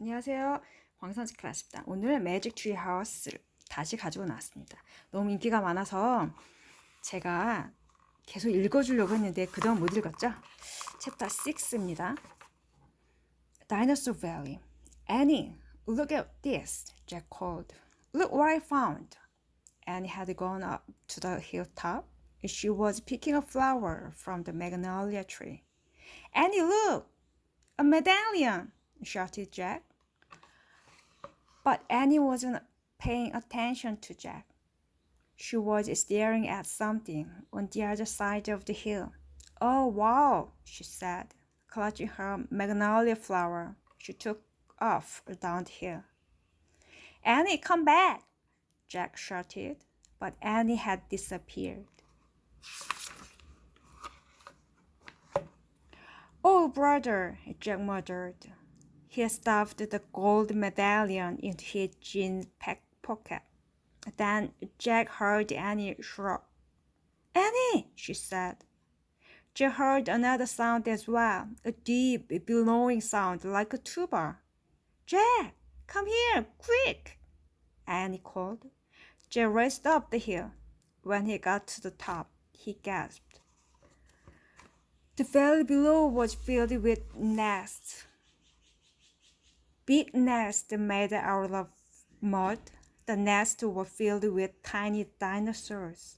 안녕하세요. 광선지 클래스입니다. 오늘 매직 트리 하우스를 다시 가지고 나왔습니다. 너무 인기가 많아서 제가 계속 읽어주려고 했는데 그동안 못 읽었죠? 챕터 6입니다. Dinosaur Valley. Annie, look at this, Jack called. Look what I found. Annie had gone up to the hilltop. She was picking a flower from the magnolia tree. Annie, look! A medallion! Shouted Jack. But Annie wasn't paying attention to Jack. She was staring at something on the other side of the hill. Oh, wow, she said, clutching her magnolia flower. She took off down the hill. Annie, come back, Jack shouted, but Annie had disappeared. Oh, brother, Jack muttered. He stuffed the gold medallion into his jeans pocket. Then Jack heard Annie shrug. Annie, she said. Jack heard another sound as well, a deep, bellowing sound like a tuba. Jack, come here, quick, Annie called. Jack raced up the hill. When he got to the top, he gasped. The valley below was filled with nests. Big nests made out of mud. The nests were filled with tiny dinosaurs.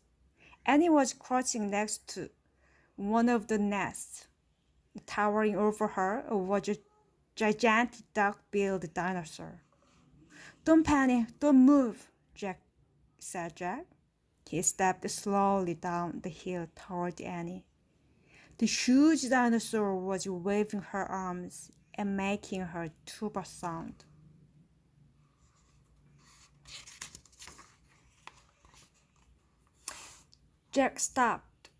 Annie was crouching next to one of the nests. Towering over her was a gigantic duck-billed dinosaur. Don't panic, don't move, said Jack. He stepped slowly down the hill toward Annie. The huge dinosaur was waving her arms and making her tuba sound. Jack stopped.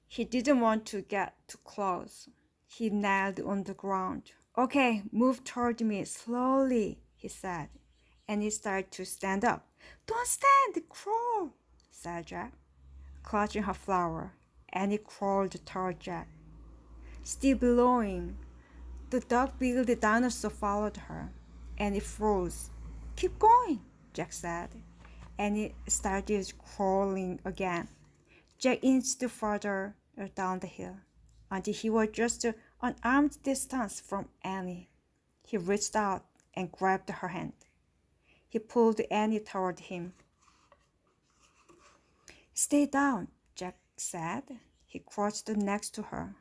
He didn't want to get too close. He knelt on the ground. Okay, move toward me slowly, he said, and he started to stand up. Don't stand, crawl, said Jack, clutching her flower, and he crawled toward Jack. Still bellowing, the duck-billed dinosaur followed her, and it froze. Keep going, Jack said, and it started crawling again. Jack inched further down the hill until he was just an arm's distance from Annie. He reached out and grabbed her hand. He pulled Annie toward him. Stay down, Jack said. He crouched next to her.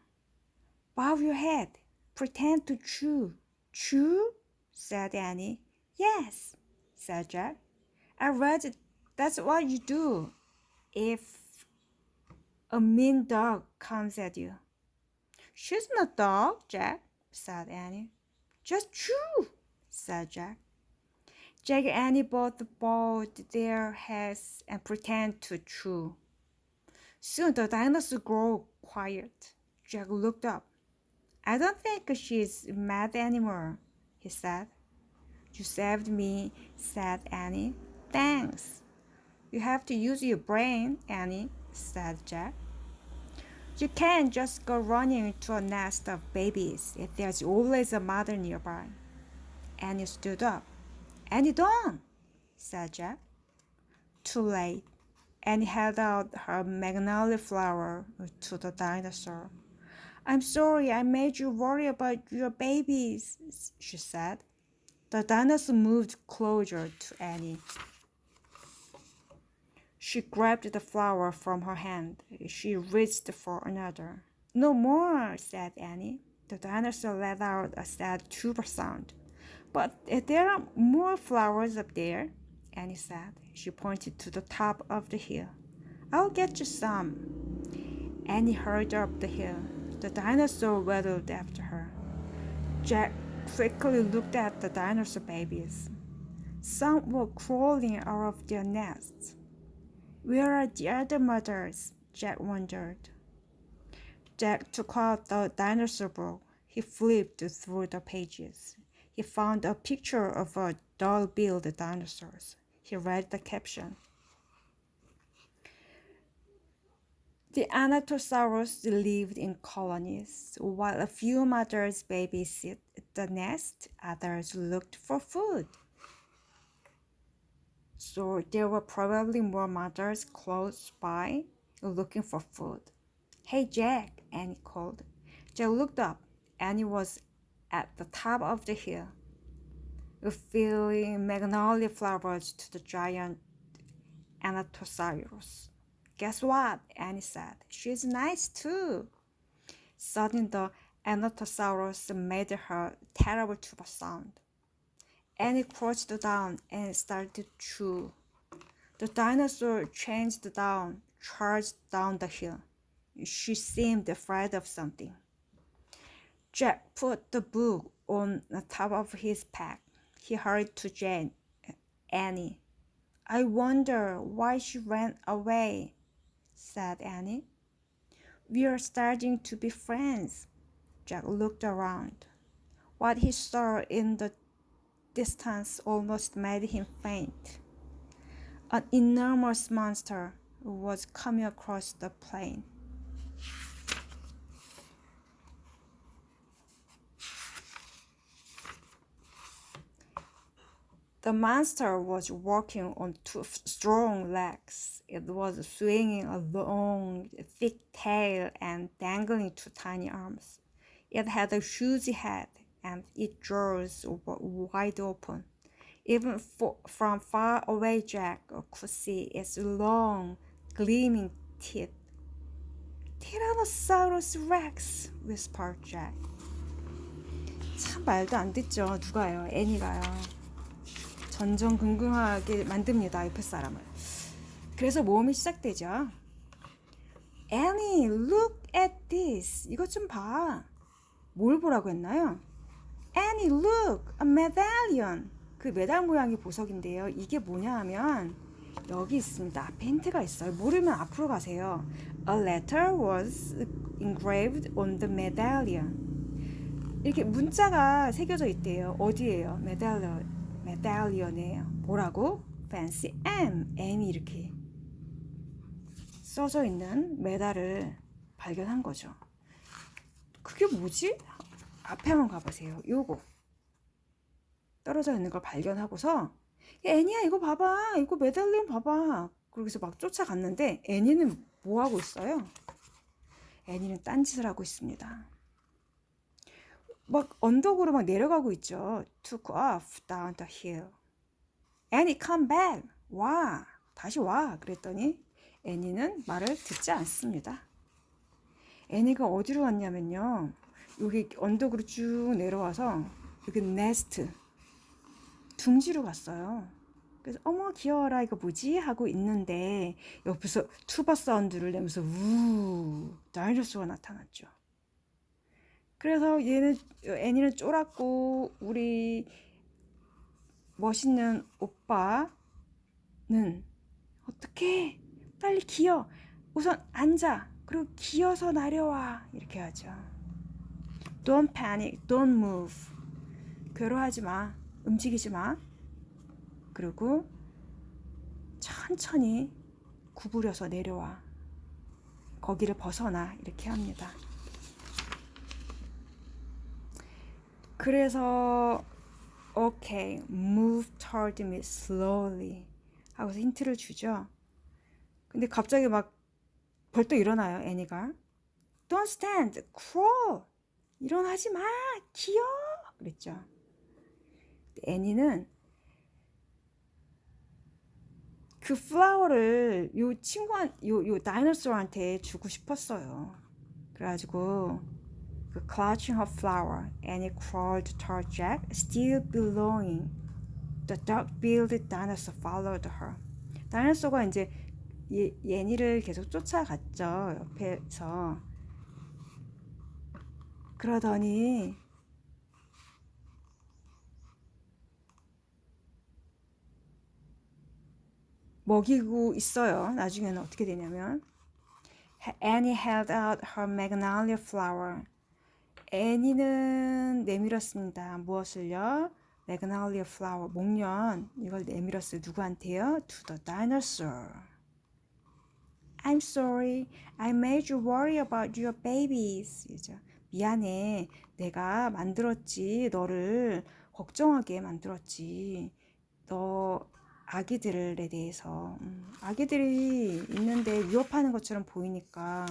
Bow your head. Pretend to chew. Chew? Said Annie. Yes, said Jack. I read that's what you do if a mean dog comes at you. She's not a dog, Jack, said Annie. Just chew, said Jack. Jack and Annie both bowed their heads and pretended to chew. Soon the dinosaur grew quiet. Jack looked up. I don't think she's mad anymore, he said. You saved me, said Annie. Thanks. You have to use your brain, Annie, said Jack. You can't just go running into a nest of babies if there's always a mother nearby. Annie stood up. Annie, don't, said Jack. Too late. Annie held out her magnolia flower to the dinosaur. I'm sorry I made you worry about your babies, she said. The dinosaur moved closer to Annie. She grabbed the flower from her hand. She reached for another. No more, said Annie. The dinosaur let out a sad tuba sound. But there are more flowers up there, Annie said. She pointed to the top of the hill. I'll get you some. Annie hurried up the hill. The dinosaur waddled after her. Jack quickly looked at the dinosaur babies. Some were crawling out of their nests. Where are the other mothers? Jack wondered. Jack took out the dinosaur book. He flipped through the pages. He found a picture of a dull-billed dinosaurs. He read the caption. The Anatosaurus lived in colonies. While a few mothers babysit the nest, others looked for food. So there were probably more mothers close by looking for food. Hey Jack, Annie called. Jack looked up. Annie was at the top of the hill, filling magnolia flowers to the giant Anatosaurus. Guess what? Annie said. She's nice too. Suddenly the Anatosaurus made her terrible tuba sound. Annie crouched down and started to chew. The dinosaur charged down the hill. She seemed afraid of something. Jack put the book on the top of his pack. He hurried to Annie. I wonder why she ran away, said Annie. We are starting to be friends. Jack looked around. What he saw in the distance almost made him faint. An enormous monster was coming across the plain. The monster was walking on two strong legs. It was swinging a long, thick tail and dangling two tiny arms. It had a huge head, and its jaws were wide open. Even from far away, Jack could see its long, gleaming teeth. Tyrannosaurus Rex, whispered Jack. 참 말도 안 듣죠. 누가요? 애니가요. 전전긍긍하게 만듭니다. 옆에 사람을. 그래서 모험이 시작되죠. Annie, look at this. 이것 좀 봐. 뭘 보라고 했나요? Annie, look, a medallion. 그 메달 모양의 보석인데요. 이게 뭐냐 하면 여기 있습니다. 앞에 힌트가 있어요. 모르면 앞으로 가세요. A letter was engraved on the medallion. 이렇게 문자가 새겨져 있대요. 어디예요? 메달리언이에요. 뭐라고? Fancy M이 이렇게 써져 있는 메달을 발견한 거죠. 그게 뭐지? 앞에 한번 가보세요. 요거 떨어져 있는 걸 발견하고서 애니야 이거 봐봐. 이거 메달리언 봐봐. 그러고서 막 쫓아갔는데 애니는 뭐 하고 있어요? 애니는 딴짓을 하고 있습니다. 막 언덕으로 막 내려가고 있죠. Took off down the hill. Annie, come back. 와, 다시 와. 그랬더니 애니는 말을 듣지 않습니다. 애니가 어디로 갔냐면요. 여기 언덕으로 쭉 내려와서 여기 네스트, 둥지로 갔어요. 그래서 어머 귀여워라 이거 뭐지? 하고 있는데 옆에서 투바 사운드를 내면서 다이너소가 나타났죠. 그래서 애니는 쫄았고 우리 멋있는 오빠는 어떡해 빨리 기어 우선 앉아 그리고 기어서 내려와 이렇게 하죠. Don't panic, don't move. 괴로워하지 마, 움직이지 마. 그리고 천천히 구부려서 내려와. 거기를 벗어나 이렇게 합니다. 그래서 okay, move toward me slowly 하고서 힌트를 주죠. 근데 갑자기 막 벌떡 일어나요. 애니가 Don't stand, crawl. 일어나지 마, 기어. 그랬죠. 애니는 그 플라워를 요 다이너소한테 주고 싶었어요. 그래가지고 그 clutching her flower, Annie crawled toward Jack, still belonging. The dark-billed dinosaur followed her. 다이너소가 이제 애니를 계속 쫓아갔죠. 옆에서. 그러더니 먹이고 있어요. 나중에는 어떻게 되냐면 Annie held out her magnolia flower. 애니는 내밀었습니다. 무엇을요? magnolia flower, 목련. 이걸 내밀었어요. 누구한테요? To the dinosaur. I'm sorry. I made you worry about your babies. 이제 미안해. 내가 만들었지. 너를 걱정하게 만들었지. 너 아기들에 대해서. 아기들이 있는데 위협하는 것처럼 보이니까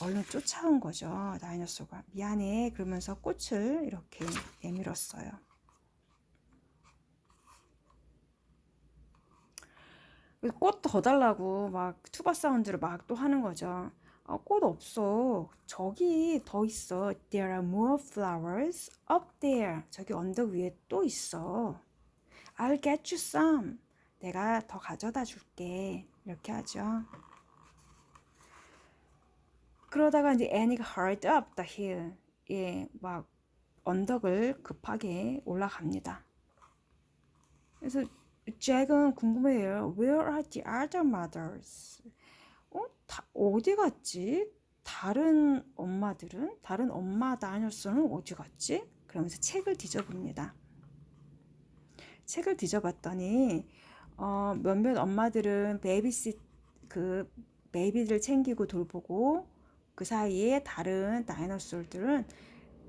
얼른 쫓아온 거죠. 다이너소가. 미안해. 그러면서 꽃을 이렇게 내밀었어요. 꽃 더 달라고 막 투바 사운드를 막 또 하는 거죠. 꽃 없어. 저기 더 있어. There are more flowers up there. 저기 언덕 위에 또 있어. I'll get you some. 내가 더 가져다 줄게. 이렇게 하죠. 그러다가 이제 Annie가 hurried up the hill. 예, 막 언덕을 급하게 올라갑니다. 그래서 잭은 궁금해요. Where are the other mothers? 어디 갔지? 다른 엄마들은? 다른 엄마 다이너소는 어디 갔지? 그러면서 책을 뒤져봅니다. 책을 뒤져봤더니 몇몇 엄마들은 베이비들 챙기고 돌보고 그 사이에 다른 다이너솔들은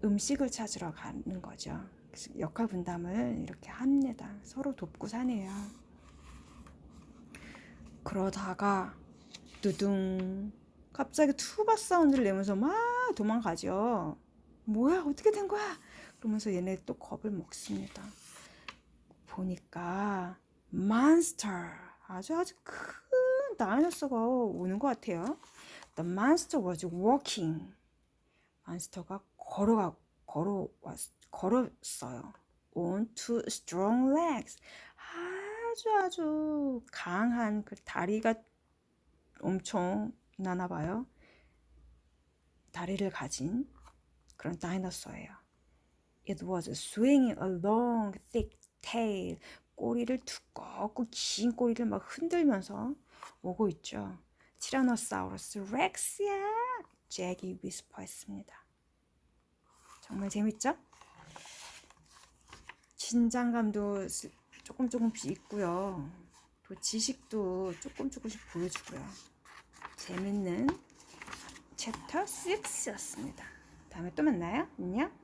음식을 찾으러 가는 거죠. 그래서 역할 분담을 이렇게 합니다. 서로 돕고 사네요. 그러다가 두둥 갑자기 투바 사운드를 내면서 막 도망가죠. 뭐야 어떻게 된 거야? 그러면서 얘네 또 겁을 먹습니다. 보니까 몬스터 아주 큰 다이너소가 오는 것 같아요. The monster was walking. 몬스터가 걸었어요. On two strong legs. 아주 강한 그 다리가 엄청 나나 봐요. 다리를 가진 그런 다이너소예요. It was swinging a long, thick tail. 꼬리를 두껍고 긴 꼬리를 막 흔들면서 오고 있죠. 티라노사우루스 렉스야! 잭이 위스퍼했습니다. 정말 재밌죠? 긴장감도 조금씩 있고요. 또 지식도 조금씩 보여주고요. 재밌는 챕터 6였습니다. 다음에 또 만나요. 안녕.